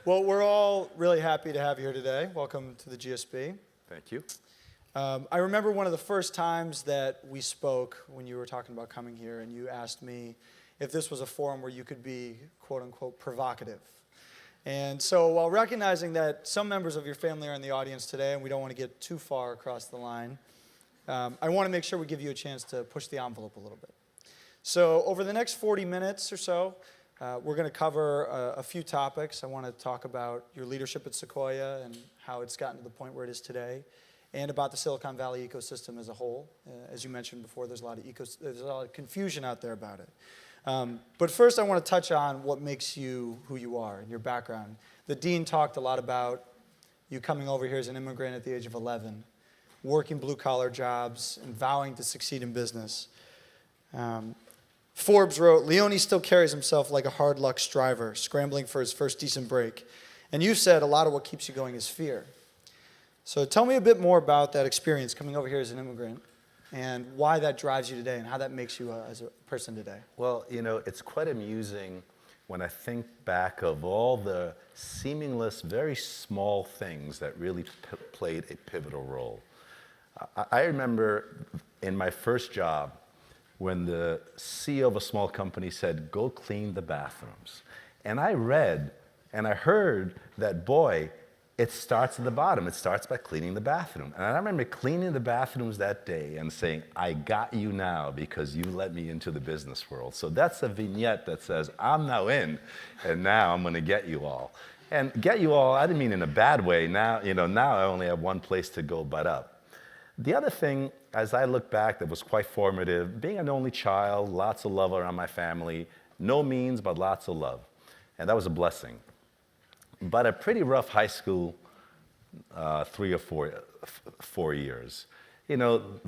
Well, we're all really happy to have you here today. Welcome to the GSB. Thank you. I remember one of the first times that we spoke when you were talking about coming here, and you asked me if this was a forum where you could be, quote unquote, provocative. And so while recognizing that some members of your family are in the audience today, and we don't want to get too far across the line, I want to make sure we give you a chance to push the envelope a little bit. So over the next 40 minutes or so, we're going to cover a few topics. I want to talk about your leadership at Sequoia and how it's gotten to the point where it is today, and about the Silicon Valley ecosystem as a whole. As you mentioned before, there's a lot of confusion out there about it. But first, I want to touch on what makes you who you are and your background. The dean talked a lot about you coming over here as an immigrant at the age of 11, working blue-collar jobs, and vowing to succeed in business. Forbes wrote, "Leone still carries himself like a hard-luck striver, scrambling for his first decent break." And you said a lot of what keeps you going is fear. So tell me a bit more about that experience coming over here as an immigrant and why that drives you today and how that makes you as a person today. Well, you know, it's quite amusing when I think back of all the seamless, very small things that really played a pivotal role. I remember in my first job when the CEO of a small company said, "Go clean the bathrooms." And I read and I heard that, boy, it starts at the bottom. It starts by cleaning the bathroom. And I remember cleaning the bathrooms that day and saying, "I got you now because you let me into the business world." So that's a vignette that says, I'm now in, and now I'm going to get you all. And get you all, I didn't mean in a bad way. Now, now I only have one place to go but up. The other thing, as I look back, that was quite formative, being an only child, lots of love around my family, no means, but lots of love. And that was a blessing. But a pretty rough high school, 3 or 4 years. You know,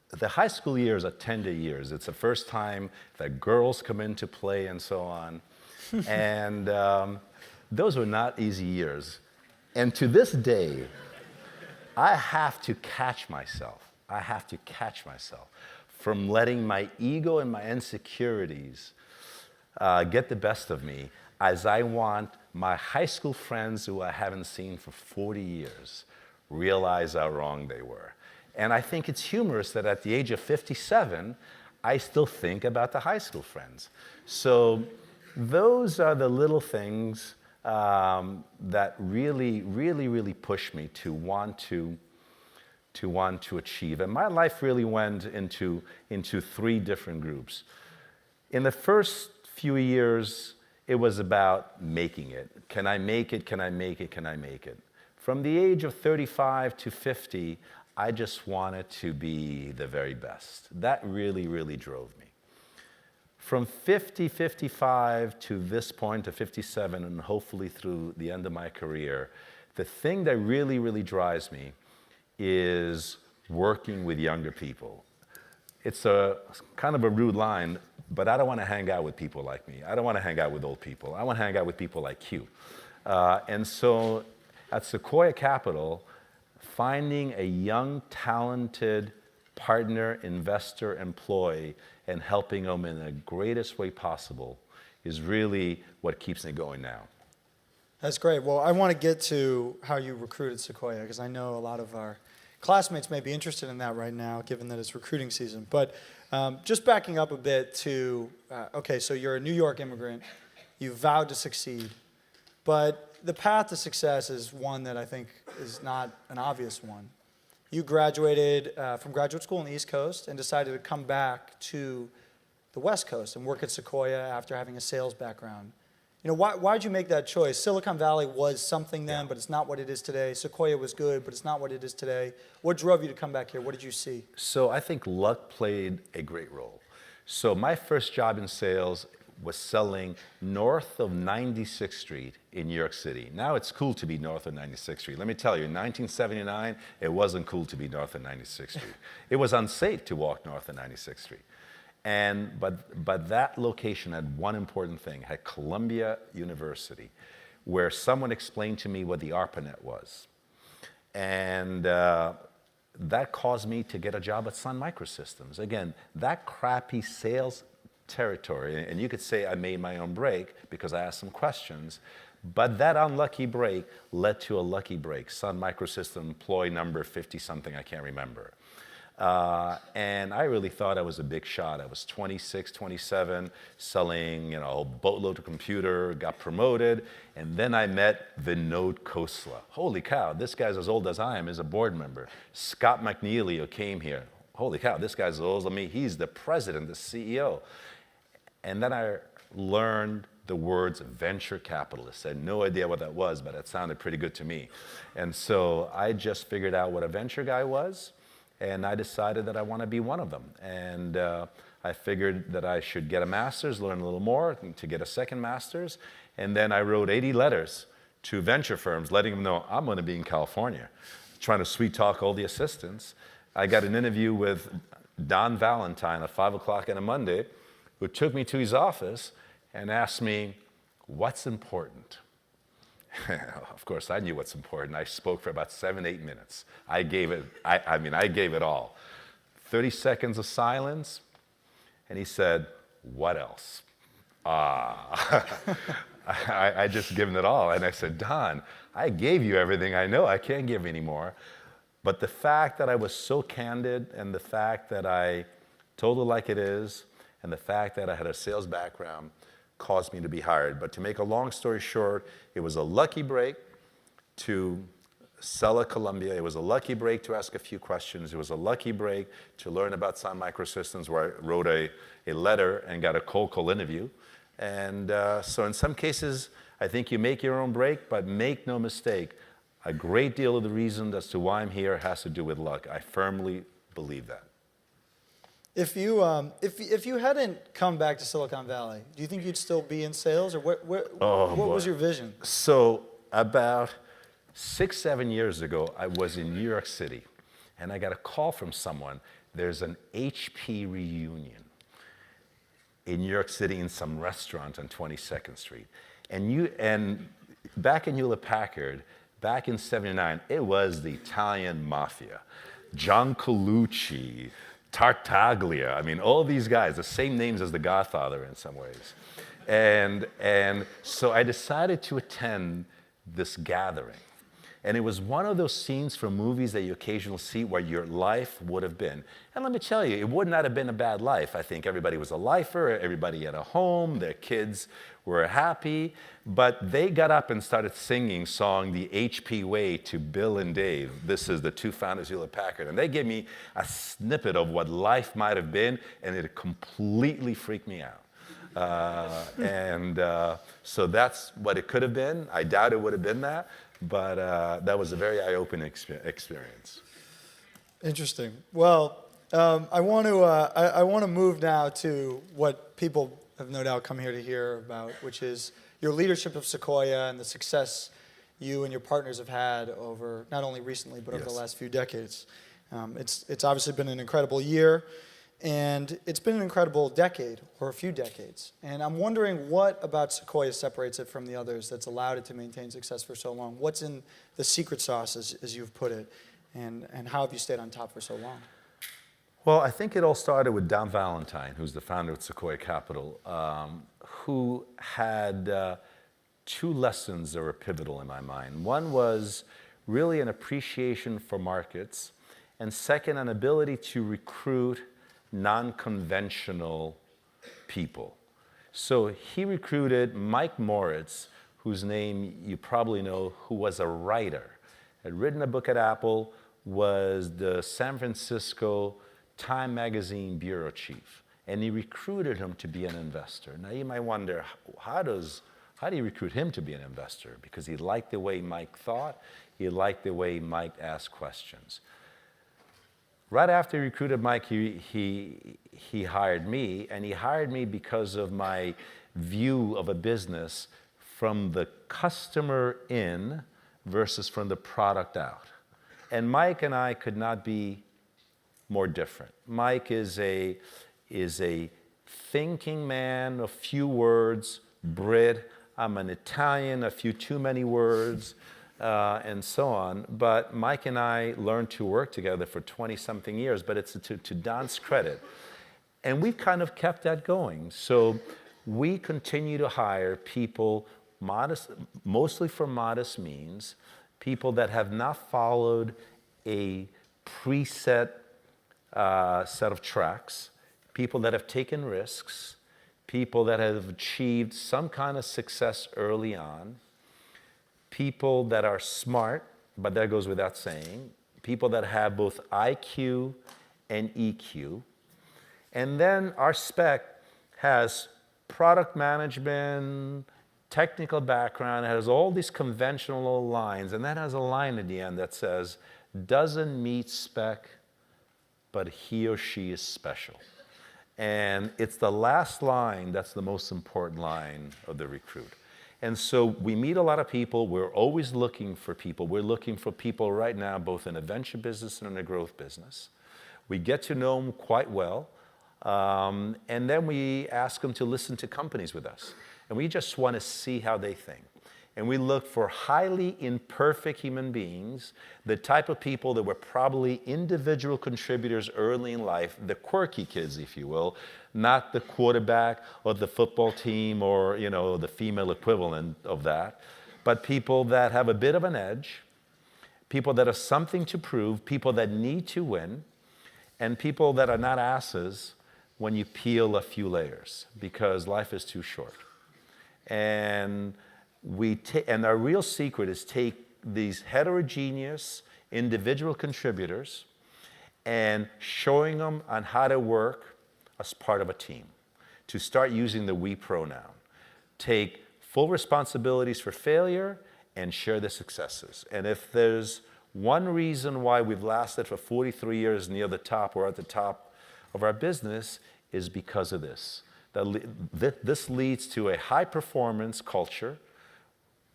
the high school years are tender years. It's the first time that girls come into play and so on. And those were not easy years. And to this day, I have to catch myself. I have to catch myself from letting my ego and my insecurities get the best of me, as I want my high school friends who I haven't seen for 40 years realize how wrong they were. And I think it's humorous that at the age of 57, I still think about the high school friends. So those are the little things that really push me to want to achieve. And my life really went into 3 different groups. In the first few years, it was about making it. Can I make it? Can I make it? Can I make it? From the age of 35 to 50, I just wanted to be the very best. That really drove me. From 50, 55 to this point, to 57, and hopefully through the end of my career, the thing that really drives me is working with younger people. It's a kind of a rude line, but I don't want to hang out with people like me. I don't want to hang out with old people. I want to hang out with people like you. And so at Sequoia Capital, finding a young, talented partner, investor, employee, and helping them in the greatest way possible is really what keeps me going now. That's great. Well, I want to get to how you recruited Sequoia, because I know a lot of our classmates may be interested in that right now, given that it's recruiting season. But just backing up a bit to, okay, so you're a New York immigrant. You vowed to succeed. But the path to success is one that I think is not an obvious one. You graduated from graduate school on the East Coast and decided to come back to the West Coast and work at Sequoia after having a sales background. You know, why'd you make that choice? Silicon Valley was something then, but it's not what it is today. Sequoia was good, but it's not what it is today. What drove you to come back here? What did you see? So I think luck played a great role. So my first job in sales was selling north of 96th Street in New York City. Now it's cool to be north of 96th Street. Let me tell you, in 1979, it wasn't cool to be north of 96th Street. It was unsafe to walk north of 96th Street. But that location had one important thing, had Columbia University, where someone explained to me what the ARPANET was. And that caused me to get a job at Sun Microsystems. Again, that crappy sales territory, and you could say I made my own break because I asked some questions, But that unlucky break led to a lucky break. Sun Microsystem employee number 50 something, I can't remember. And I really thought I was a big shot. I was 26, 27, selling, a boatload of computer, got promoted, and then I met Vinod Khosla. Holy cow, this guy's as old as I am, is a board member. Scott McNeely, who came here. Holy cow, this guy's as old as me. He's the president, the CEO. And then I learned the words venture capitalist. I had no idea what that was, but it sounded pretty good to me. And so I just figured out what a venture guy was, and I decided that I want to be one of them. And I figured that I should get a master's, learn a little more, to get a second master's. And then I wrote 80 letters to venture firms, letting them know I'm going to be in California, trying to sweet talk all the assistants. I got an interview with Don Valentine at 5 o'clock on a Monday, who took me to his office and asked me, what's important? Of course, I knew what's important. I spoke for about 7-8 minutes. I gave it all. 30 seconds of silence, and he said, what else? I just given it all. And I said, Don, I gave you everything I know. I can't give any more. But the fact that I was so candid, and the fact that I told it like it is, and the fact that I had a sales background caused me to be hired. But to make a long story short, it was a lucky break to sell at Columbia. It was a lucky break to ask a few questions. It was a lucky break to learn about Sun Microsystems, where I wrote a letter and got a cold call interview. And so in some cases, I think you make your own break, but make no mistake, a great deal of the reason as to why I'm here has to do with luck. I firmly believe that. If you hadn't come back to Silicon Valley, do you think you'd still be in sales, or what was your vision? So about 6-7 years ago, I was in New York City, and I got a call from someone. There's an HP reunion in New York City in some restaurant on 22nd Street. And back in Hewlett-Packard, back in '79, it was the Italian mafia. John Colucci, Tartaglia, all these guys, the same names as The Godfather in some ways. And so I decided to attend this gathering. And it was one of those scenes from movies that you occasionally see where your life would have been. And let me tell you, it would not have been a bad life. I think everybody was a lifer, everybody had a home, their kids were happy, but they got up and started singing song The HP Way to Bill and Dave. This is the two founders of Hewlett-Packard. And they gave me a snippet of what life might have been, and it completely freaked me out. So that's what it could have been. I doubt it would have been that, but that was a very eye-opening experience. Interesting. Well, I want to move now to what people have no doubt come here to hear about, which is your leadership of Sequoia and the success you and your partners have had over not only recently but over the last few decades. It's obviously been an incredible year, and it's been an incredible decade or a few decades. And I'm wondering what about Sequoia separates it from the others that's allowed it to maintain success for so long. What's in the secret sauce, as you've put it, and how have you stayed on top for so long? Well, I think it all started with Don Valentine, who's the founder of Sequoia Capital, who had two lessons that were pivotal in my mind. One was really an appreciation for markets, and second, an ability to recruit non-conventional people. So he recruited Mike Moritz, whose name you probably know, who was a writer, had written a book at Apple, was the San Francisco Time Magazine bureau chief, and he recruited him to be an investor. Now you might wonder, how do you recruit him to be an investor? Because he liked the way Mike thought, he liked the way Mike asked questions. Right after he recruited Mike, he hired me, and he hired me because of my view of a business from the customer in versus from the product out. And Mike and I could not be more different. Mike is a thinking man, a few words, Brit. I'm an Italian, a few too many words, and so on. But Mike and I learned to work together for 20-something years, but it's to Don's credit. And we've kind of kept that going. So we continue to hire people modest, mostly for modest means, people that have not followed a preset set of tracks, people that have taken risks, people that have achieved some kind of success early on, people that are smart, but that goes without saying, people that have both IQ and EQ. And then our spec has product management, technical background, it has all these conventional lines, and that has a line at the end that says, doesn't meet spec, but he or she is special. And it's the last line that's the most important line of the recruit. And so we meet a lot of people. We're always looking for people. We're looking for people right now, both in a venture business and in a growth business. We get to know them quite well. And then we ask them to listen to companies with us. And we just want to see how they think. And we look for highly imperfect human beings, the type of people that were probably individual contributors early in life, the quirky kids, if you will, not the quarterback or the football team or, you know, the female equivalent of that, but people that have a bit of an edge, people that have something to prove, people that need to win, and people that are not asses when you peel a few layers, because life is too short. And our real secret is take these heterogeneous individual contributors and showing them on how to work as part of a team, to start using the we pronoun. Take full responsibilities for failure and share the successes. And if there's one reason why we've lasted for 43 years near the top, or at the top of our business, is because of this. This leads to a high-performance culture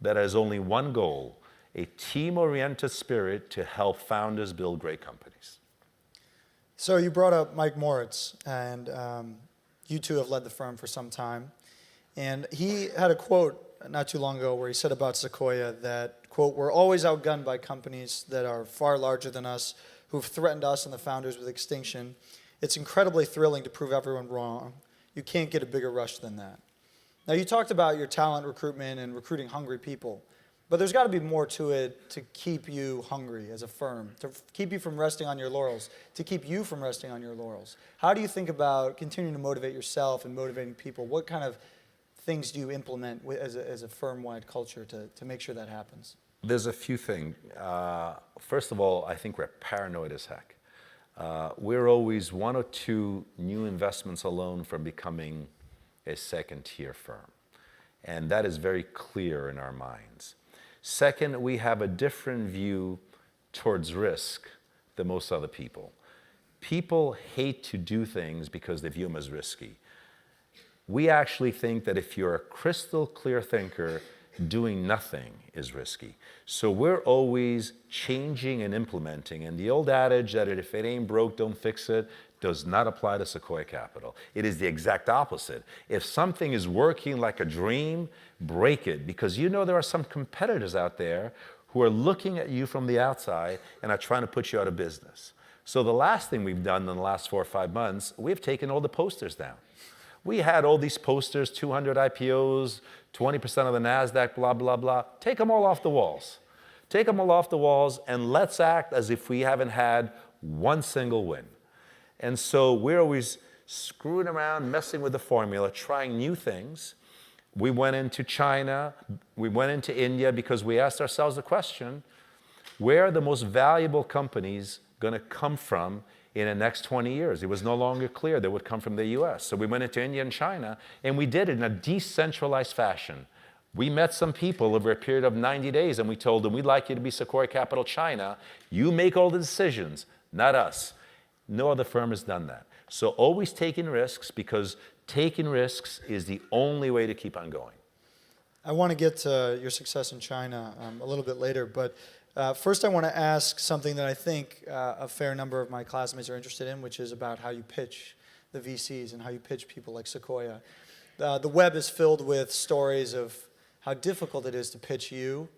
that has only one goal, a team-oriented spirit to help founders build great companies. So you brought up Mike Moritz, and you two have led the firm for some time. And he had a quote not too long ago where he said about Sequoia that, quote, "We're always outgunned by companies that are far larger than us, who've threatened us and the founders with extinction. It's incredibly thrilling to prove everyone wrong. You can't get a bigger rush than that." Now, you talked about your talent recruitment and recruiting hungry people, but there's got to be more to it to keep you hungry as a firm, to keep you from resting on your laurels, to keep you from resting on your laurels. How do you think about continuing to motivate yourself and motivating people? What kind of things do you implement as a firm-wide culture to make sure that happens? There's a few things. First of all, I think we're paranoid as heck. We're always one or two new investments alone from becoming a second-tier firm. And that is very clear in our minds. Second, we have a different view towards risk than most other people. People hate to do things because they view them as risky. We actually think that if you're a crystal clear thinker, doing nothing is risky. So we're always changing and implementing. And the old adage that if it ain't broke, don't fix it, does not apply to Sequoia Capital. It is the exact opposite. If something is working like a dream, break it, because you know there are some competitors out there who are looking at you from the outside and are trying to put you out of business. So the last thing we've done in the last 4 or 5 months, we've taken all the posters down. We had all these posters, 200 IPOs, 20% of the NASDAQ, blah, blah, blah. Take them all off the walls. Take them all off the walls, and let's act as if we haven't had one single win. And so we're always screwing around, messing with the formula, trying new things. We went into China, we went into India because we asked ourselves the question, where are the most valuable companies going to come from in the next 20 years? It was no longer clear they would come from the US. So we went into India and China, and we did it in a decentralized fashion. We met some people over a period of 90 days, and we told them, we'd like you to be Sequoia Capital China. You make all the decisions, not us. No other firm has done that. So always taking risks, because taking risks is the only way to keep on going. I want to get to your success in China a little bit later, but first I want to ask something that I think a fair number of my classmates are interested in, which is about how you pitch the VCs and how you pitch people like Sequoia. The web is filled with stories of how difficult it is to pitch you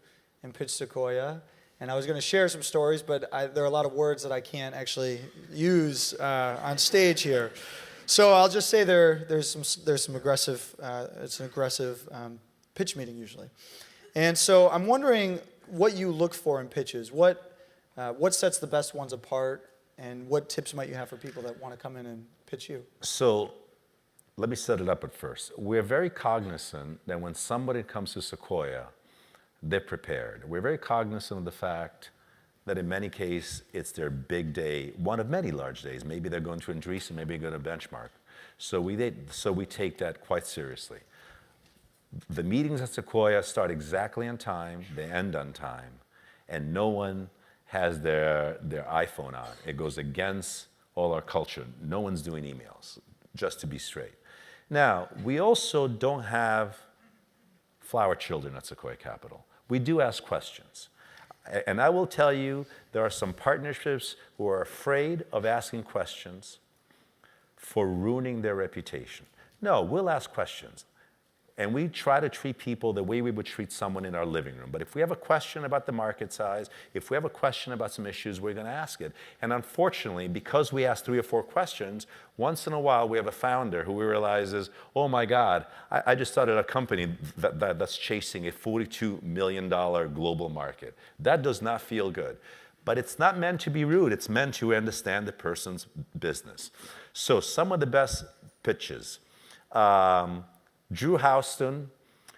and pitch Sequoia. And I was going to share some stories, but there are a lot of words that I can't actually use on stage here. So I'll just say there's some aggressive, it's an aggressive pitch meeting usually. And so I'm wondering what you look for in pitches. What sets the best ones apart, and what tips might you have for people that want to come in and pitch you? So let me set it up at first. We're very cognizant that when somebody comes to Sequoia, they're prepared. We're very cognizant of the fact that in many cases, it's their big day, one of many large days. Maybe they're going to Andreessen, maybe they're going to Benchmark. So we take that quite seriously. The meetings at Sequoia start exactly on time, they end on time, and no one has their iPhone on. It goes against all our culture. No one's doing emails, just to be straight. Now, we also don't have flower children at Sequoia Capital. We do ask questions. And I will tell you, there are some partnerships who are afraid of asking questions for ruining their reputation. No, we'll ask questions. And we try to treat people the way we would treat someone in our living room. But if we have a question about the market size, if we have a question about some issues, we're going to ask it. And unfortunately, because we ask 3 or 4 questions, once in a while we have a founder who we realizes, oh my God, I just started a company that's chasing a $42 million global market. That does not feel good. But it's not meant to be rude. It's meant to understand the person's business. So some of the best pitches. Drew Houston,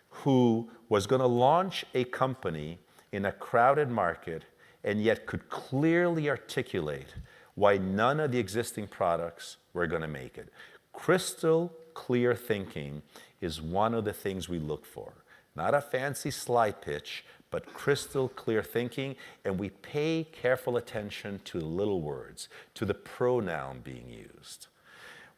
who was going to launch a company in a crowded market and yet could clearly articulate why none of the existing products were going to make it. Crystal clear thinking is one of the things we look for. Not a fancy slide pitch, but crystal clear thinking, and we pay careful attention to the little words, to the pronoun being used.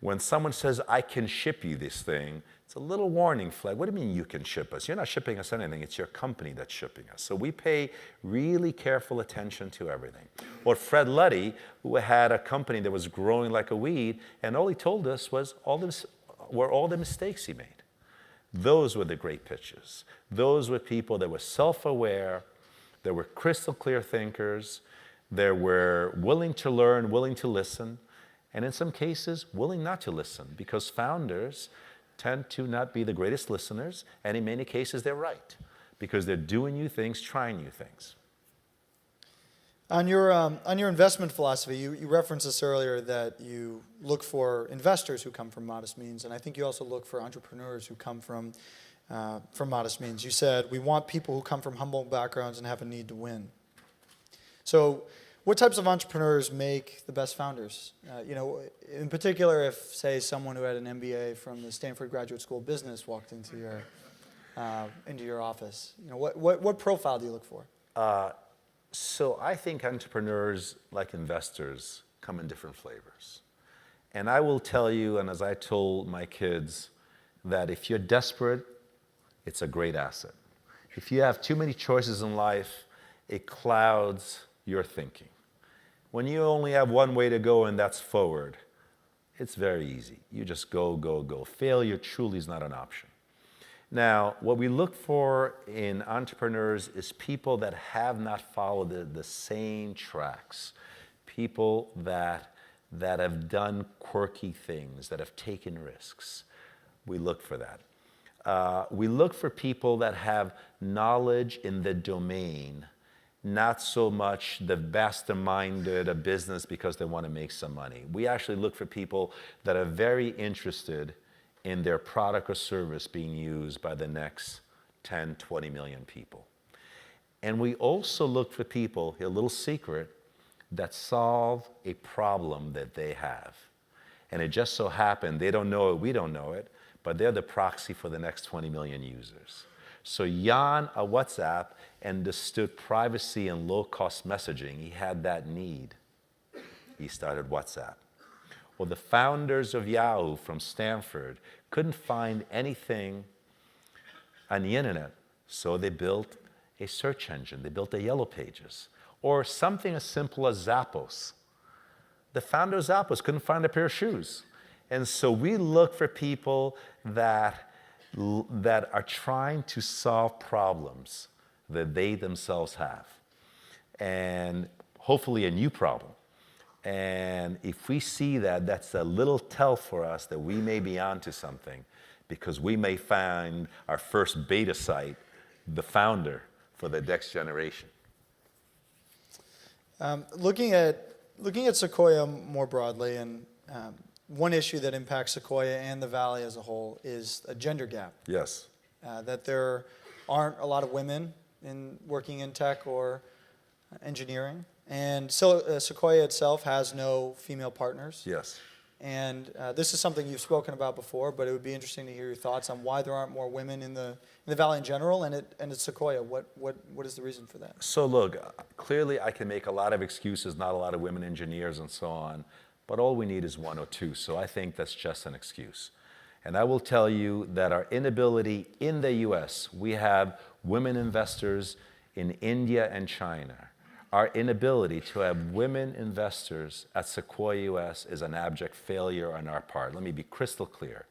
When someone says, I can ship you this thing, it's a little warning flag. What do you mean you can ship us? You're not shipping us anything. It's your company that's shipping us. So we pay really careful attention to everything. Or Fred Luddy, who had a company that was growing like a weed, and all he told us was all the mistakes he made. Those were the great pitches. Those were people that were self-aware, that were crystal clear thinkers, that were willing to learn, willing to listen, and in some cases, willing not to listen, because founders tend to not be the greatest listeners, and in many cases, they're right, because they're doing new things, trying new things. On your investment philosophy, you referenced this earlier that you look for investors who come from modest means, and I think you also look for entrepreneurs who come from modest means. You said, we want people who come from humble backgrounds and have a need to win. So what types of entrepreneurs make the best founders? In particular, if, say, someone who had an MBA from the Stanford Graduate School of Business walked into your office, what profile do you look for? So I think entrepreneurs, like investors, come in different flavors. And I will tell you, and as I told my kids, that if you're desperate, it's a great asset. If you have too many choices in life, it clouds your thinking. When you only have one way to go, and that's forward, it's very easy. You just go, go, go. Failure truly is not an option. Now, what we look for in entrepreneurs is people that have not followed the same tracks, people that have done quirky things, that have taken risks. We look for that. We look for people that have knowledge in the domain, not so much the masterminded a business because they want to make some money. We actually look for people that are very interested in their product or service being used by the next 10, 20 million people. And we also look for people, a little secret, that solve a problem that they have. And it just so happened, they don't know it, we don't know it, but they're the proxy for the next 20 million users. So Jan at WhatsApp understood privacy and low-cost messaging. He had that need. He started WhatsApp. Well, the founders of Yahoo from Stanford couldn't find anything on the internet, so they built a search engine. They built a Yellow Pages, or something as simple as Zappos. The founder of Zappos couldn't find a pair of shoes. And so we look for people that are trying to solve problems that they themselves have, and hopefully a new problem. And if we see that, that's a little tell for us that we may be onto something, because we may find our first beta site, the founder for the next generation. Looking at Sequoia more broadly, and one issue that impacts Sequoia and the Valley as a whole is a gender gap. Yes. That there aren't a lot of women working in tech or engineering. And so Sequoia itself has no female partners. Yes. And this is something you've spoken about before, but it would be interesting to hear your thoughts on why there aren't more women in the Valley in general and at Sequoia. What is the reason for that? So look, clearly I can make a lot of excuses, not a lot of women engineers and so on, but all we need is one or two. So I think that's just an excuse. And I will tell you that our inability in the US, we have women investors in India and China. Our inability to have women investors at Sequoia US is an abject failure on our part. Let me be crystal clear.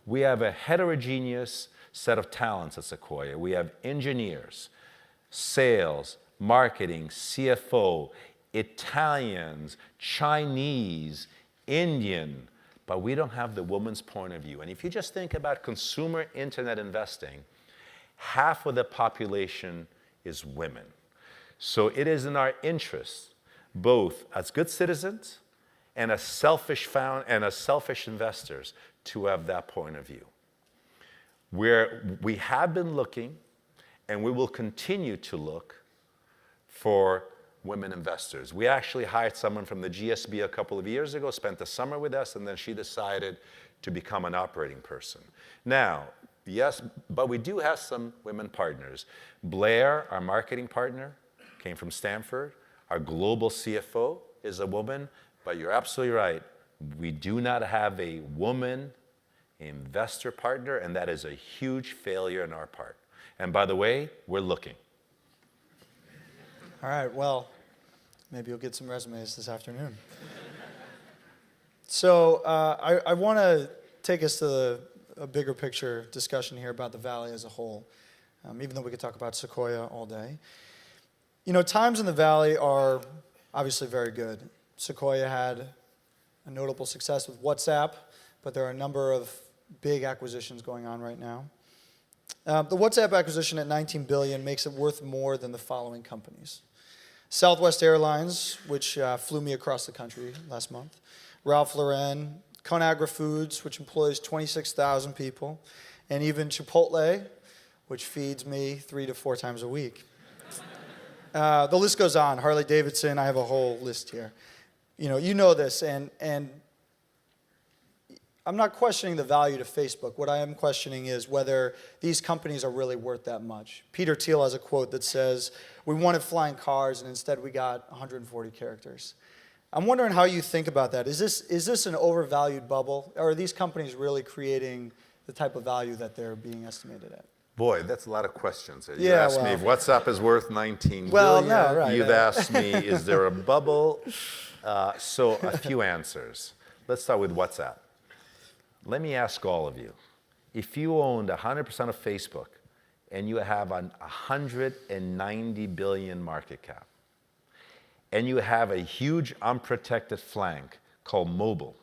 We have a heterogeneous set of talents at Sequoia. We have engineers, sales, marketing, CFO, Italians, Chinese, Indian, but we don't have the woman's point of view. And if you just think about consumer internet investing, half of the population is women. So it is in our interest, both as good citizens and as selfish investors, to have that point of view. We have been looking, and we will continue to look for women investors. We actually hired someone from the GSB a couple of years ago, spent the summer with us, and then she decided to become an operating person. Now, yes, but we do have some women partners. Blair, our marketing partner, came from Stanford. Our global CFO is a woman, but you're absolutely right. We do not have a woman investor partner, and that is a huge failure on our part. And by the way, we're looking. All right, well, maybe you'll get some resumes this afternoon. So I want to take us to a bigger picture discussion here about the Valley as a whole, even though we could talk about Sequoia all day. You know, times in the Valley are obviously very good. Sequoia had a notable success with WhatsApp, but there are a number of big acquisitions going on right now. The WhatsApp acquisition at $19 billion makes it worth more than the following companies: Southwest Airlines, which flew me across the country last month; Ralph Lauren; Conagra Foods, which employs 26,000 people; and even Chipotle, which feeds me 3 to 4 times a week. The list goes on. Harley Davidson, I have a whole list here. You know this, and I'm not questioning the value to Facebook. What I am questioning is whether these companies are really worth that much. Peter Thiel has a quote that says, "We wanted flying cars, and instead we got 140 characters." I'm wondering how you think about that. Is this an overvalued bubble, or are these companies really creating the type of value that they're being estimated at? Boy, that's a lot of questions. You Yeah, asked me if WhatsApp is worth 19 Well, billion. no, right. You've asked me, is there a bubble? So a few answers. Let's start with WhatsApp. Let me ask all of you, if you owned 100% of Facebook and you have a 190 billion market cap, and you have a huge unprotected flank called mobile,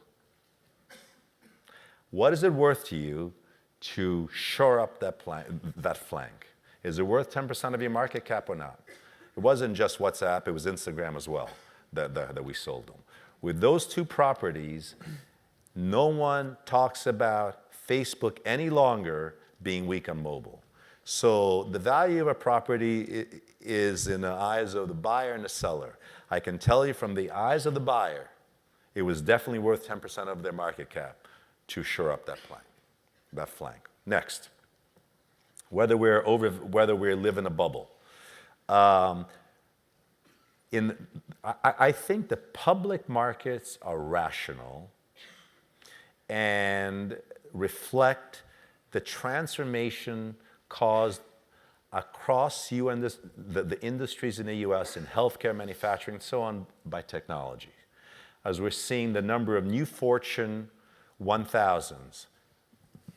what is it worth to you to shore up that flank? Is it worth 10% of your market cap or not? It wasn't just WhatsApp, it was Instagram as well that we sold them. With those two properties, no one talks about Facebook any longer being weak on mobile. So the value of a property is in the eyes of the buyer and the seller. I can tell you from the eyes of the buyer, it was definitely worth 10% of their market cap to shore up that flank. Next, whether we live in a bubble. I think the public markets are rational and reflect the transformation caused across the industries in the US in healthcare, manufacturing, and so on by technology. As we're seeing the number of new Fortune 1000s,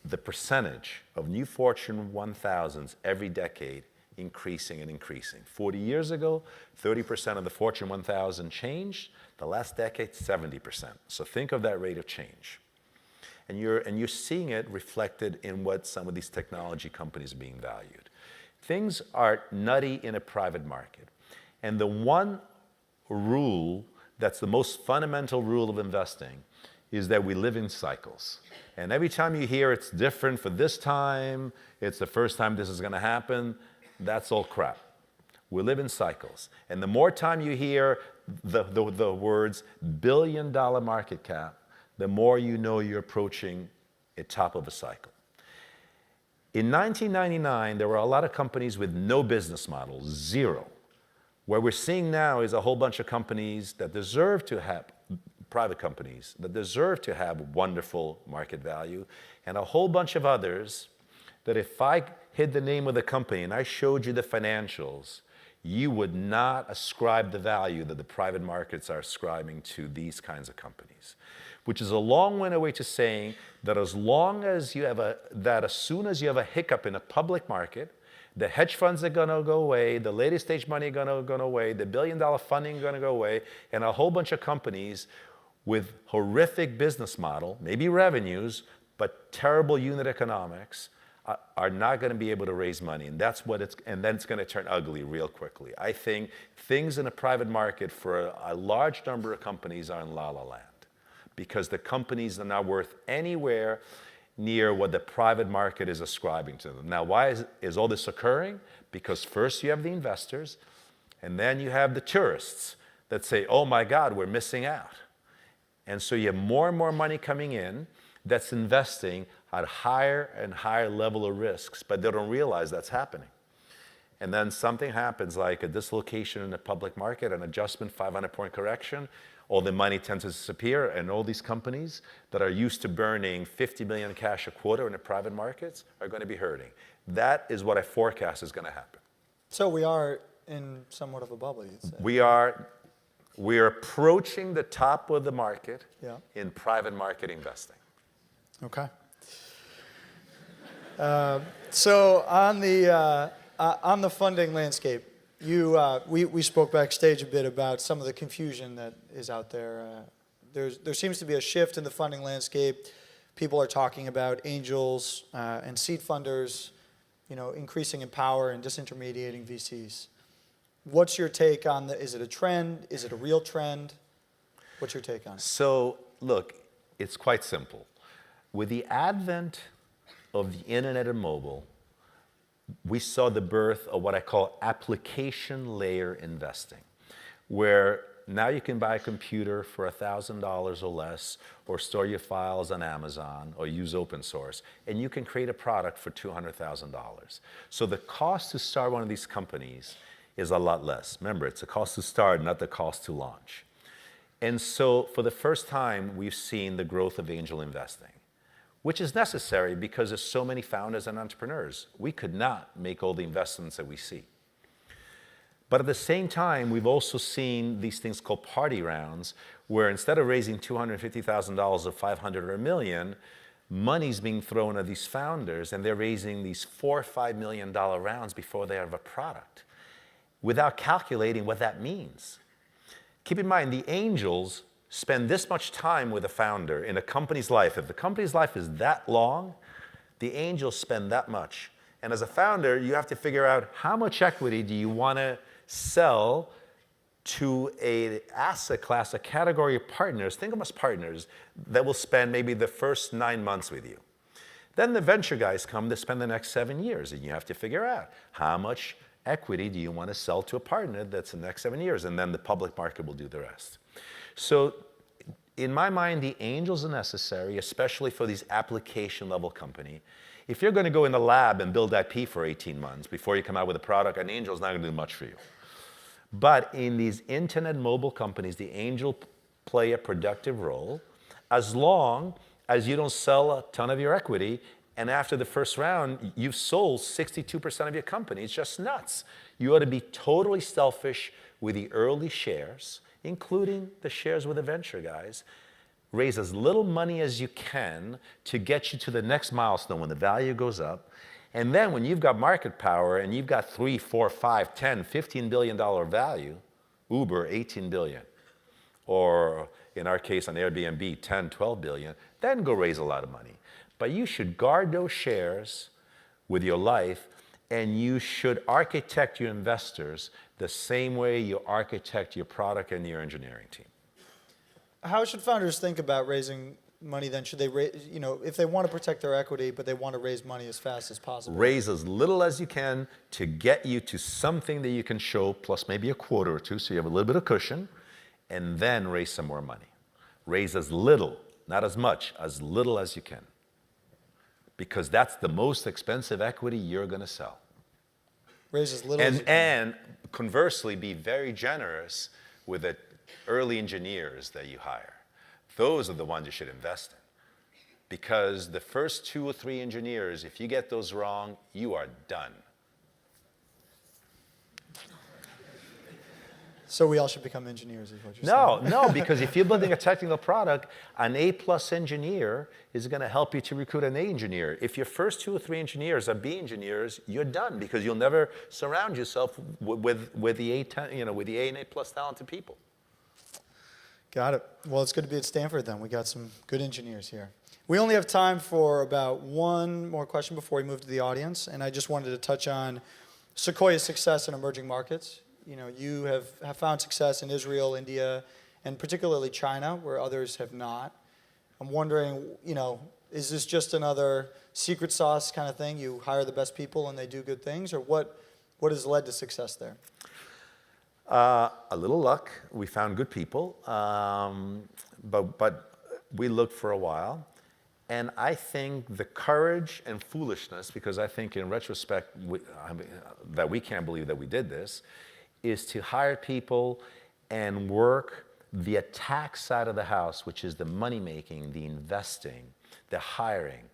the percentage of new Fortune 1000s every decade increasing and increasing. 40 years ago, 30% of the Fortune 1000 changed. The last decade, 70%. So think of that rate of change. And you're seeing it reflected in what some of these technology companies are being valued. Things are nutty in a private market. And the one rule that's the most fundamental rule of investing is that we live in cycles. And every time you hear it's different for this time, it's the first time this is going to happen, that's all crap. We live in cycles. And the more time you hear the words billion-dollar market cap, the more you know you're approaching a top of a cycle. In 1999, there were a lot of companies with no business model, zero. What we're seeing now is a whole bunch of companies that deserve to have, private companies, that deserve to have wonderful market value, and a whole bunch of others that if I hid the name of the company and I showed you the financials, you would not ascribe the value that the private markets are ascribing to these kinds of companies. Which is a long-winded way to saying that as soon as you have a hiccup in a public market, the hedge funds are going to go away, the later stage money is going to go away, the billion-dollar funding is going to go away, and a whole bunch of companies with horrific business model, maybe revenues, but terrible unit economics, are not going to be able to raise money, and then it's going to turn ugly real quickly. I think things in a private market for a large number of companies are in la-la land, because the companies are not worth anywhere near what the private market is ascribing to them. Now, why is all this occurring? Because first you have the investors, and then you have the tourists that say, oh my God, we're missing out. And so you have more and more money coming in that's investing at higher and higher level of risks, but they don't realize that's happening. And then something happens like a dislocation in the public market, an adjustment, 500-point correction, all the money tends to disappear, and all these companies that are used to burning 50 million cash a quarter in the private markets are going to be hurting. That is what I forecast is going to happen. So we are in somewhat of a bubble, you'd say. We are approaching the top of the market in private market investing. Okay. So on the funding landscape, we spoke backstage a bit about some of the confusion that is out there. There seems to be a shift in the funding landscape. People are talking about angels and seed funders, increasing in power and disintermediating VCs. What's your take on is it a trend? Is it a real trend? What's your take on it? So, look, it's quite simple. With the advent of the internet and mobile, we saw the birth of what I call application layer investing, where now you can buy a computer for $1,000 or less, or store your files on Amazon, or use open source, and you can create a product for $200,000. So the cost to start one of these companies is a lot less. Remember, it's the cost to start, not the cost to launch. And so for the first time, we've seen the growth of angel investing, which is necessary because there's so many founders and entrepreneurs. We could not make all the investments that we see. But at the same time, we've also seen these things called party rounds, where instead of raising $250,000 or $500 or $1 million, money's being thrown at these founders, and they're raising these $4 or $5 million rounds before they have a product, without calculating what that means. Keep in mind, the angels spend this much time with a founder in a company's life. If the company's life is that long, the angels spend that much. And as a founder, you have to figure out how much equity do you want to sell to an asset class, a category of partners, think of them as partners, that will spend maybe the first 9 months with you. Then the venture guys come to spend the next 7 years, and you have to figure out how much equity do you want to sell to a partner that's the next 7 years, and then the public market will do the rest. So in my mind, the angels are necessary, especially for these application level company. If you're going to go in the lab and build IP for 18 months before you come out with a product, an angel's not going to do much for you. But in these internet mobile companies, the angel play a productive role as long as you don't sell a ton of your equity, and after the first round, you've sold 62% of your company. It's just nuts. You ought to be totally selfish with the early shares, including the shares with the venture guys. Raise as little money as you can to get you to the next milestone when the value goes up. And then when you've got market power and you've got 3, 4, 5, 10, $15 billion value, Uber, 18 billion, or in our case on Airbnb, 10, 12 billion, then go raise a lot of money. But you should guard those shares with your life, and you should architect your investors the same way you architect your product and your engineering team. How should founders think about raising money then? Should they if they want to protect their equity, but they want to raise money as fast as possible? Raise as little as you can to get you to something that you can show, plus maybe a quarter or two, so you have a little bit of cushion, and then raise some more money. Raise as little, not as much, as little as you can. Because that's the most expensive equity you're going to sell. Raise as little as you can. And conversely, be very generous with the early engineers that you hire. Those are the ones you should invest in. Because the first 2 or 3 engineers, if you get those wrong, you are done. So we all should become engineers, is what you're saying? No, because if you're building a technical product, an A+ engineer is going to help you to recruit an A engineer. If your first 2 or 3 engineers are B engineers, you're done, because you'll never surround yourself with the A and A+ talented people. Got it. Well, it's good to be at Stanford then. We got some good engineers here. We only have time for about one more question before we move to the audience, and I just wanted to touch on Sequoia's success in emerging markets. You have found success in Israel, India, and particularly China, where others have not. I'm wondering, is this just another secret sauce kind of thing? You hire the best people and they do good things, or what has led to success there? A little luck. We found good people, but we looked for a while. And I think the courage and foolishness, because I think in retrospect that we can't believe that we did this, is to hire people and work the attack side of the house, which is the money making, the investing, the hiring,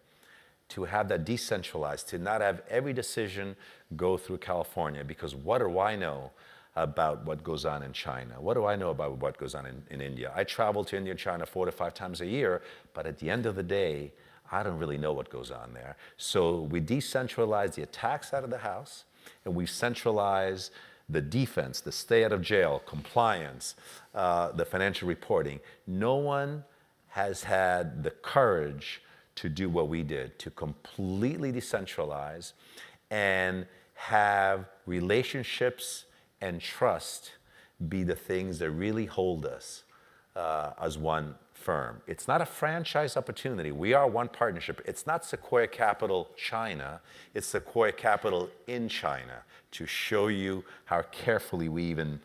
to have that decentralized, to not have every decision go through California. Because what do I know about what goes on in China? What do I know about what goes on in India? I travel to India and China 4 to 5 times a year, but at the end of the day, I don't really know what goes on there. So we decentralize the attack side of the house, and we centralize the defense, the stay out of jail, compliance, the financial reporting. No one has had the courage to do what we did, to completely decentralize and have relationships and trust be the things that really hold us as one firm. It's not a franchise opportunity. We are one partnership. It's not Sequoia Capital China. It's Sequoia Capital in China, to show you how carefully we even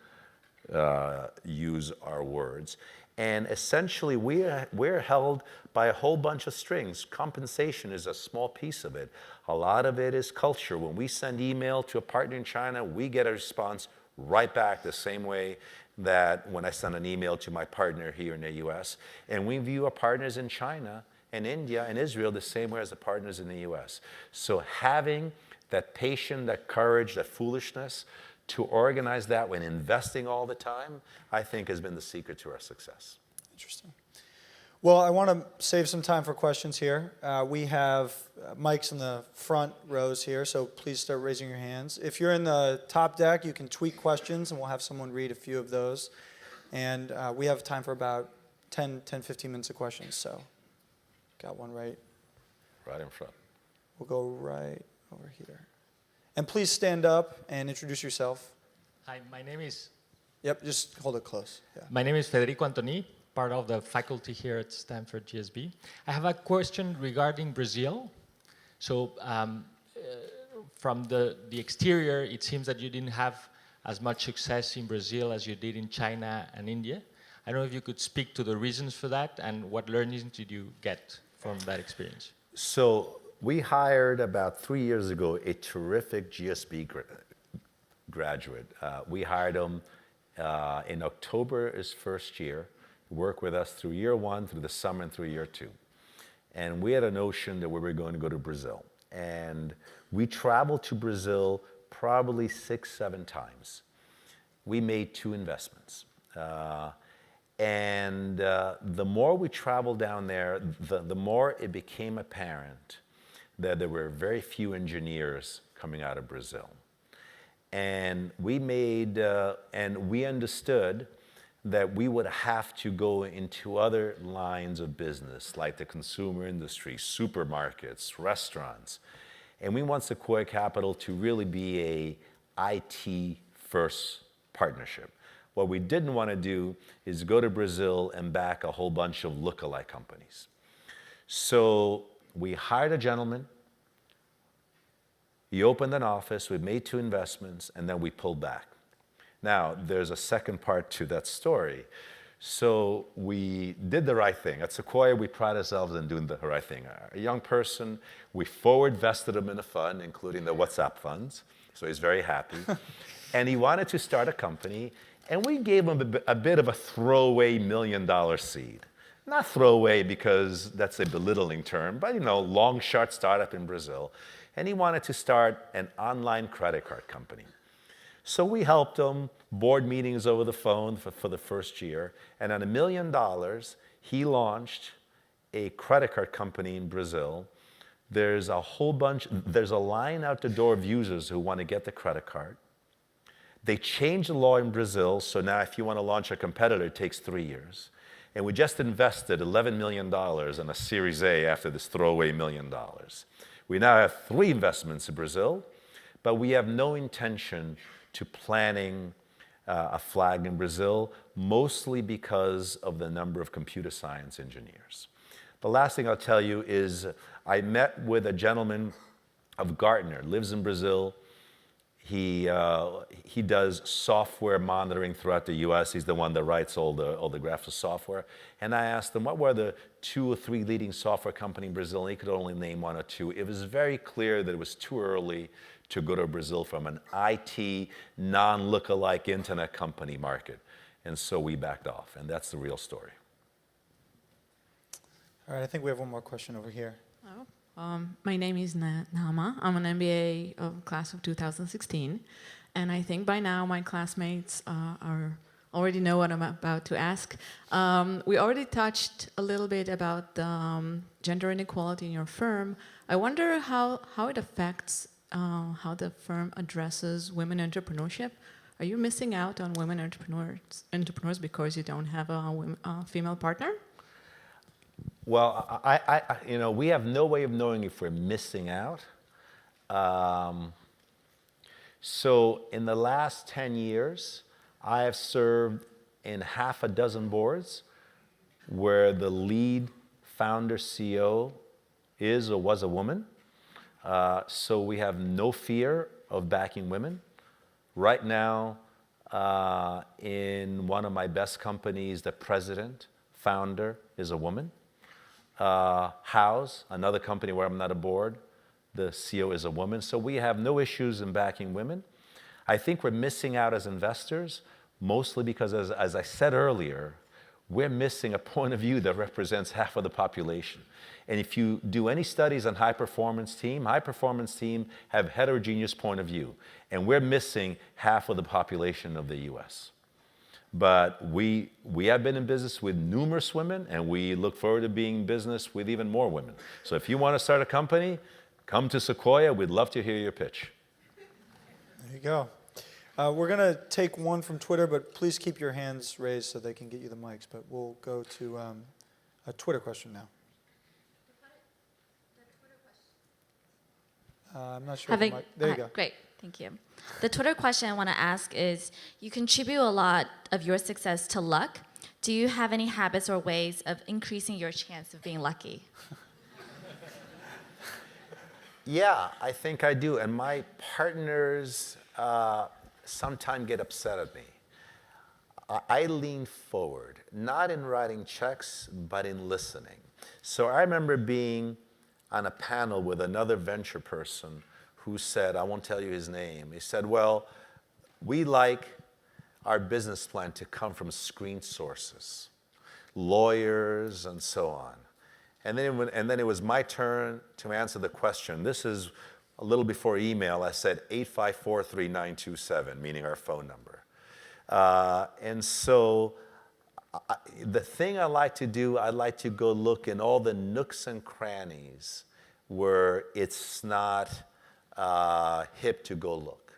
use our words. And essentially, we're held by a whole bunch of strings. Compensation is a small piece of it. A lot of it is culture. When we send email to a partner in China, we get a response right back the same way that when I send an email to my partner here in the US. And we view our partners in China and India and Israel the same way as the partners in the US. So having that patience, that courage, that foolishness to organize that when investing all the time, I think has been the secret to our success. Interesting. Well, I want to save some time for questions here. We have mics in the front rows here, so please start raising your hands. If you're in the top deck, you can tweet questions, and we'll have someone read a few of those. And we have time for about 15 minutes of questions, so got one right in front. We'll go right over here. And please stand up and introduce yourself. Hi, my name is... Yep, just hold it close. Yeah. My name is Federico Antoni, part of the faculty here at Stanford GSB. I have a question regarding Brazil. So from the exterior, it seems that you didn't have as much success in Brazil as you did in China and India. I don't know if you could speak to the reasons for that and what learnings did you get from that experience? So we hired about 3 years ago a terrific GSB graduate. We hired him in October his first year. Work with us through year 1, through the summer, and through year 2. And we had a notion that we were going to go to Brazil. And we traveled to Brazil probably 6, 7 times. We made 2 investments. And the more we traveled down there, the more it became apparent that there were very few engineers coming out of Brazil. And we made, and we understood that we would have to go into other lines of business, like the consumer industry, supermarkets, restaurants. And we want Sequoia Capital to really be a IT-first partnership. What we didn't want to do is go to Brazil and back a whole bunch of lookalike companies. So we hired a gentleman. He opened an office, we made 2 investments, and then we pulled back. Now, there's a second part to that story. So we did the right thing. At Sequoia, we pride ourselves in doing the right thing. A young person, we forward vested him in a fund, including the WhatsApp funds, so he's very happy. And he wanted to start a company, and we gave him a bit of a throwaway $1 million seed. Not throwaway because that's a belittling term, but long shot startup in Brazil. And he wanted to start an online credit card company. So we helped him, board meetings over the phone for the first year, and on $1 million, he launched a credit card company in Brazil. There's a line out the door of users who want to get the credit card. They changed the law in Brazil, so now if you want to launch a competitor, it takes 3 years. And we just invested $11 million in a Series A after this throwaway $1 million. We now have 3 investments in Brazil, but we have no intention to planning a flag in Brazil, mostly because of the number of computer science engineers. The last thing I'll tell you is I met with a gentleman of Gartner, lives in Brazil. He does software monitoring throughout the US. He's the one that writes all the graphical software. And I asked him, what were the 2 or 3 leading software companies in Brazil? And he could only name 1 or 2. It was very clear that it was too early to go to Brazil from an IT, non-lookalike internet company market. And so we backed off, and that's the real story. All right, I think we have one more question over here. My name is Nama. I'm an MBA of class of 2016. And I think by now my classmates already know what I'm about to ask. We already touched a little bit about gender inequality in your firm. I wonder how it affects how the firm addresses women entrepreneurship. Are you missing out on women entrepreneurs because you don't have a female partner? Well, we have no way of knowing if we're missing out. So in the last 10 years, I have served in half a dozen boards where the lead founder CEO is or was a woman. So we have no fear of backing women. Right now, in one of my best companies, the president, founder, is a woman. House, another company where I'm not a board, the CEO is a woman. So we have no issues in backing women. I think we're missing out as investors, mostly because, as I said earlier, we're missing a point of view that represents half of the population. And if you do any studies on high performance team have heterogeneous point of view. And we're missing half of the population of the US. But we have been in business with numerous women, and we look forward to being in business with even more women. So if you want to start a company, come to Sequoia. We'd love to hear your pitch. There you go. We're going to take one from Twitter, but please keep your hands raised so they can get you the mics. But we'll go to a Twitter question now. I'm not sure. There you go. Great, thank you. The Twitter question I want to ask is, you contribute a lot of your success to luck. Do you have any habits or ways of increasing your chance of being lucky? Yeah, I think I do. And my partners sometimes get upset at me. I lean forward, not in writing checks, but in listening. So I remember being on a panel with another venture person who said, I won't tell you his name, he said, well, we like our business plan to come from screen sources, lawyers and so on. And then it was my turn to answer the question. This is a little before email. I said 854-3927, meaning our phone number. And so the thing I like to do, I like to go look in all the nooks and crannies where it's not hip to go look.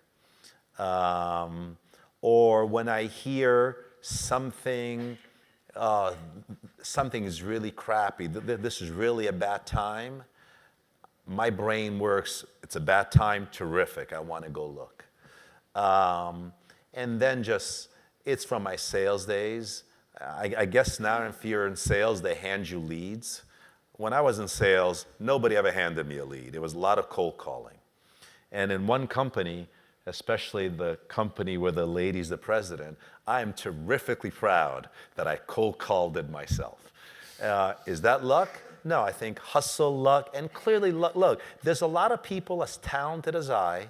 Or when I hear something something is really crappy, this is really a bad time, my brain works, it's a bad time, terrific, I want to go look. And then just, it's from my sales days. I guess now if you're in sales, they hand you leads. When I was in sales, nobody ever handed me a lead. It was a lot of cold calling. And in one company, especially the company where the lady's the president, I am terrifically proud that I cold called it myself. Is that luck? No, I think hustle, luck, and clearly look, there's a lot of people as talented as I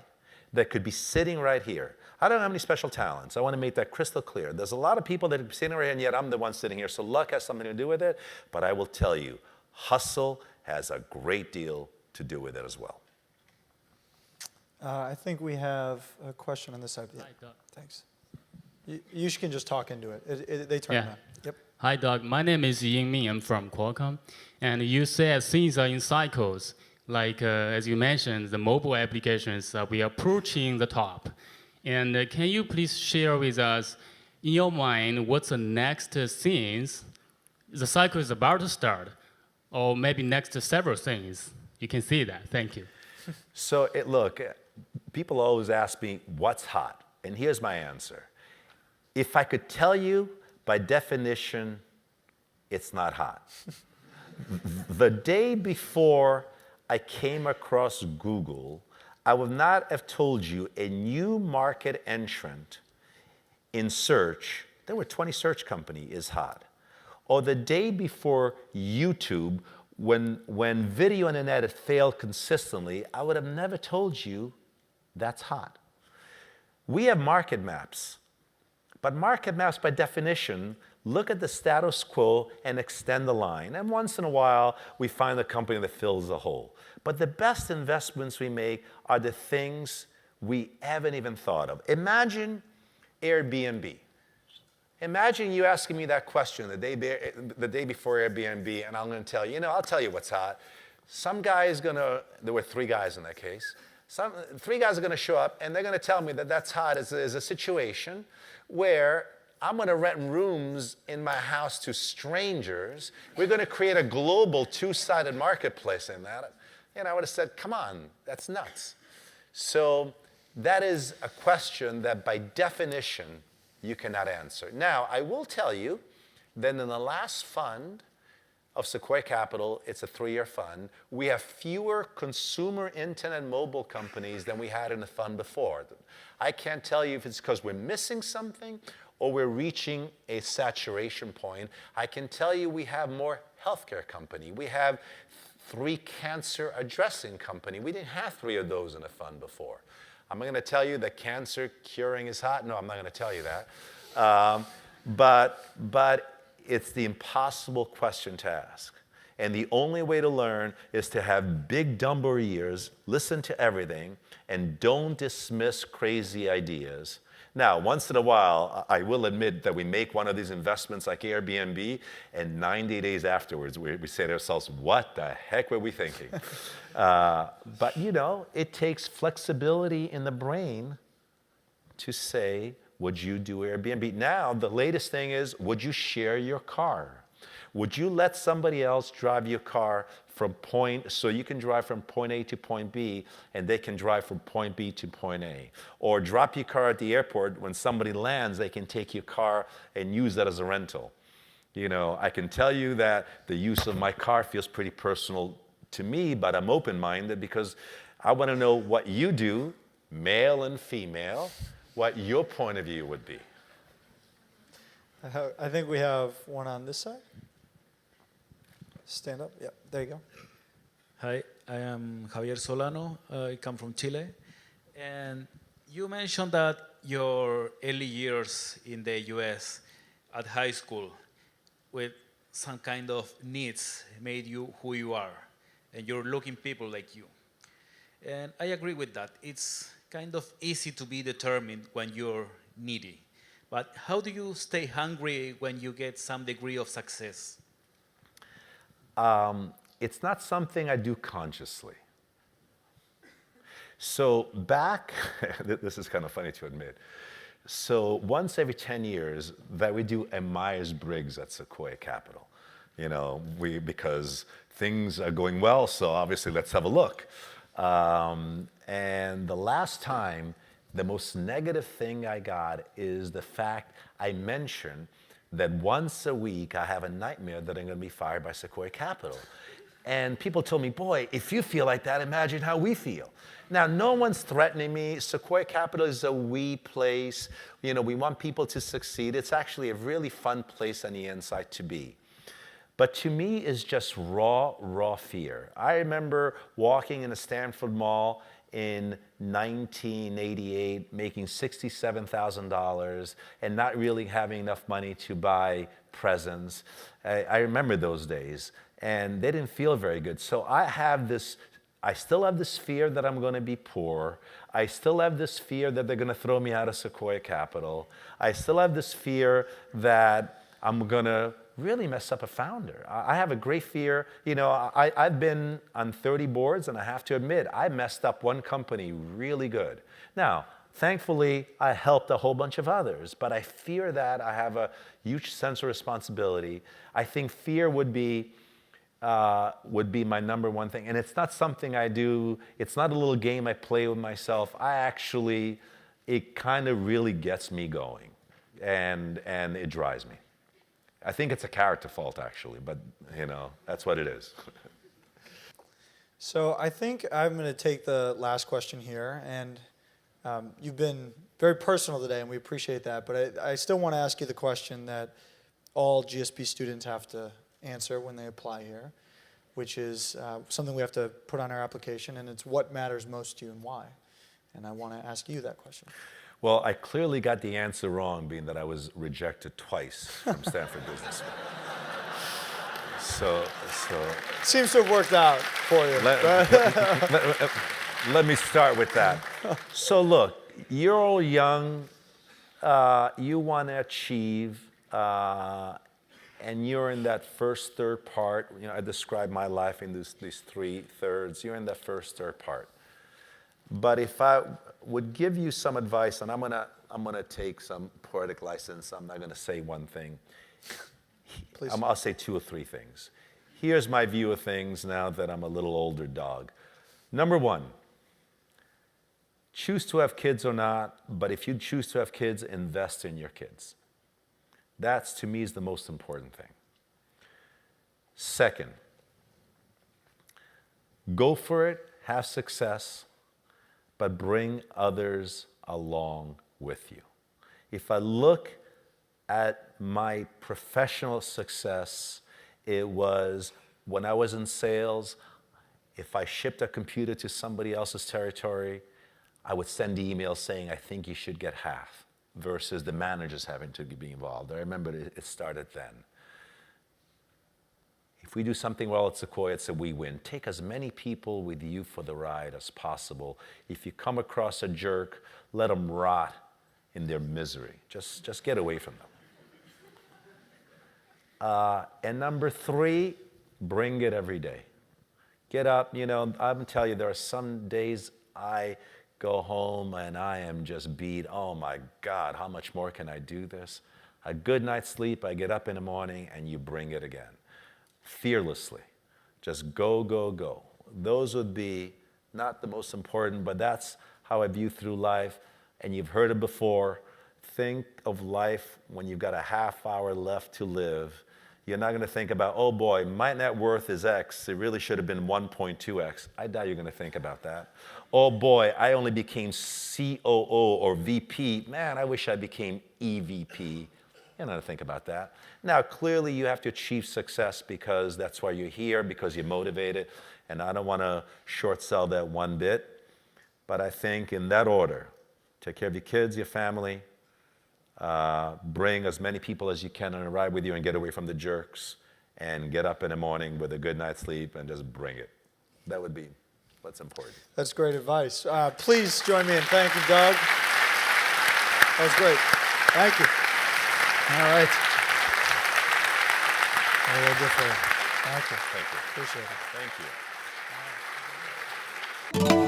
that could be sitting right here. I don't have any special talents. I want to make that crystal clear. There's a lot of people that are sitting right here, and yet I'm the one sitting here. So luck has something to do with it. But I will tell you, hustle has a great deal to do with it as well. I think we have a question on this side. Yeah, Hi, Doug. thanks. You can just talk into it. They turn it on. Yep. Hi, Doug. My name is Ying Ming. I'm from Qualcomm. And you said things are in cycles. Like, as you mentioned, the mobile applications, we are approaching the top. And can you please share with us, in your mind, what's the next things? The cycle is about to start, or maybe next several things. You can see that. Thank you. So look, people always ask me, what's hot? And here's my answer. If I could tell you, by definition, it's not hot. The day before I came across Google, I would not have told you a new market entrant in search, there were 20 search companies, is hot. Or the day before YouTube, when video on the net had failed consistently, I would have never told you that's hot. We have market maps, but market maps by definition look at the status quo and extend the line. And once in a while, we find a company that fills the hole. But the best investments we make are the things we haven't even thought of. Imagine Airbnb. Imagine you asking me that question the day before Airbnb, and I'm going to tell you, I'll tell you what's hot. Some guy is going to, there were 3 guys in that case, 3 guys are going to show up, and they're going to tell me that that's hot is a situation where I'm going to rent rooms in my house to strangers. We're going to create a global 2-sided marketplace in that. And I would have said, come on, that's nuts. So that is a question that by definition you cannot answer. Now, I will tell you that in the last fund of Sequoia Capital, it's a 3-year fund, we have fewer consumer internet mobile companies than we had in the fund before. I can't tell you if it's because we're missing something or we're reaching a saturation point. I can tell you we have more healthcare company. We have 3 cancer addressing company. We didn't have 3 of those in a fund before. I'm going to tell you that cancer curing is hot. No, I'm not going to tell you that. But it's the impossible question to ask. And the only way to learn is to have big Dumbo ears, listen to everything, and don't dismiss crazy ideas. Now, once in a while, I will admit that we make one of these investments like Airbnb, and 90 days afterwards, we say to ourselves, what the heck were we thinking? But, it takes flexibility in the brain to say, would you do Airbnb? Now, the latest thing is, would you share your car? Would you let somebody else drive your car so you can drive from point A to point B, and they can drive from point B to point A? Or drop your car at the airport, when somebody lands, they can take your car and use that as a rental. I can tell you that the use of my car feels pretty personal to me, but I'm open-minded because I want to know what you do, male and female, what your point of view would be. I think we have one on this side. Stand up. Yeah, there you go. Hi, I am Javier Solano. I come from Chile. And you mentioned that your early years in the US at high school with some kind of needs made you who you are. And you're looking people like you. And I agree with that. It's kind of easy to be determined when you're needy. But how do you stay hungry when you get some degree of success? It's not something I do consciously. So back, this is kind of funny to admit, So once every 10 years, that we do a Myers-Briggs at Sequoia Capital. Because things are going well, so obviously let's have a look. And the last time, the most negative thing I got is the fact I mentioned that once a week I have a nightmare that I'm going to be fired by Sequoia Capital. And people told me, boy, if you feel like that, imagine how we feel. Now, no one's threatening me. Sequoia Capital is a we place. We want people to succeed. It's actually a really fun place on the inside to be. But to me, it's just raw fear. I remember walking in a Stanford Mall in 1988, making $67,000 and not really having enough money to buy presents. I remember those days, and they didn't feel very good. So I still have this fear that I'm going to be poor. I still have this fear that they're going to throw me out of Sequoia Capital. I still have this fear that I'm going to really mess up a founder. I have a great fear. I've been on 30 boards, and I have to admit, I messed up one company really good. Now, thankfully, I helped a whole bunch of others, but I fear that I have a huge sense of responsibility. I think fear would be my number one thing. And it's not something I do. It's not a little game I play with myself. It kind of really gets me going, and it drives me. I think it's a character fault, actually, but that's what it is. So I think I'm going to take the last question here, and you've been very personal today, and we appreciate that, but I still want to ask you the question that all GSB students have to answer when they apply here, which is something we have to put on our application, and it's what matters most to you and why. And I want to ask you that question. Well, I clearly got the answer wrong, being that I was rejected twice from Stanford Business School. So seems to have worked out for you. Let me start with that. So look, you're all young, you want to achieve, and you're in that first third part. I describe my life in these three thirds. You're in that first third part. But if I would give you some advice, and I'm gonna take some poetic license. I'm not gonna say one thing. Please. I'll say two or three things. Here's my view of things now that I'm a little older dog. Number one, choose to have kids or not, but if you choose to have kids, invest in your kids. That's, to me, is the most important thing. Second, go for it, have success, but bring others along with you. If I look at my professional success, it was when I was in sales. If I shipped a computer to somebody else's territory, I would send emails saying, I think you should get half, versus the managers having to be involved. I remember it started then. If we do something well at Sequoia, it's a we win. Take as many people with you for the ride as possible. If you come across a jerk, let them rot in their misery. Just get away from them. And number three, bring it every day. Get up. I'm telling you, there are some days I go home and I am just beat. Oh my God, how much more can I do this? A good night's sleep, I get up in the morning and you bring it again. Fearlessly. Just go, go, go. Those would be not the most important, but that's how I view through life. And you've heard it before. Think of life when you've got a half hour left to live. You're not going to think about, oh boy, my net worth is X. It really should have been 1.2X. I doubt you're going to think about that. Oh boy, I only became COO or VP. Man, I wish I became EVP. You're not going to think about that. Now, clearly, you have to achieve success because that's why you're here, because you're motivated. And I don't want to short sell that one bit. But I think in that order, take care of your kids, your family, bring as many people as you can on a ride with you and get away from the jerks, and get up in the morning with a good night's sleep and just bring it. That would be what's important. That's great advice. Please join me in thanking Doug. That was great. Thank you. All right. Very good for you. Thank you. Thank you. Appreciate it. Thank you.